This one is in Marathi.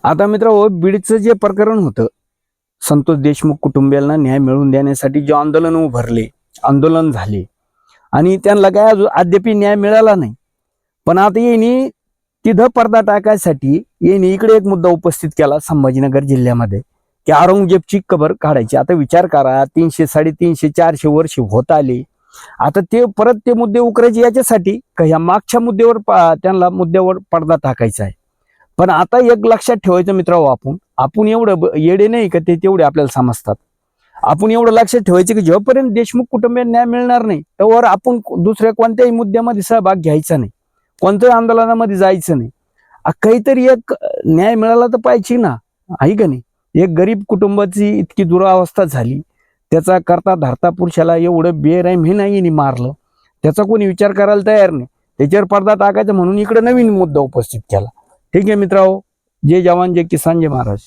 आता मित्र बीडचं जे प्रकरण होतं, संतोष देशमुख कुटुंबियांना न्याय मिळवून देण्यासाठी जे आंदोलन झाले आणि त्यांना काय अजून अद्याप न्याय मिळाला नाही. पण आता यांनी तिथं पडदा टाकायसाठी यांनी इकडे एक मुद्दा उपस्थित केला संभाजीनगर जिल्ह्यामध्ये की औरंगजेबची कबर काढायची. आता विचार करा, 300, 350, 400 वर्ष होत आले. आता ते परत ते मुद्दे उकरायचे याच्यासाठी का ह्या मागच्या मुद्द्यावर त्यांना मुद्द्यावर पडदा टाकायचा आहे. पण आता एक लक्षात ठेवायचं मित्रांनो, आपण एवढं येडे नाही का ते तेवढे आपल्याला समजतात. आपण एवढं लक्षात ठेवायचं की जेव्हापर्यंत देशमुख कुटुंबियांना न्याय मिळणार नाही तेव्हा आपण दुसऱ्या कोणत्याही मुद्द्यामध्ये सहभाग घ्यायचा नाही, कोणत्याही आंदोलनामध्ये जायचं नाही. काहीतरी एक न्याय मिळाला तर पाहिजे ना, आहे का नाही. एक गरीब कुटुंबाची इतकी दुरावस्था झाली, त्याचा करता धरता पुरुषाला एवढं बेरहम हे नाही मारलं, त्याचा कोणी विचार करायला तयार नाही. त्याच्यावर पडदा टाकायचा म्हणून इकडे नवीन मुद्दा उपस्थित केला. ठीक आहे मित्रांनो, जय जवान जय किसान जय महाराज.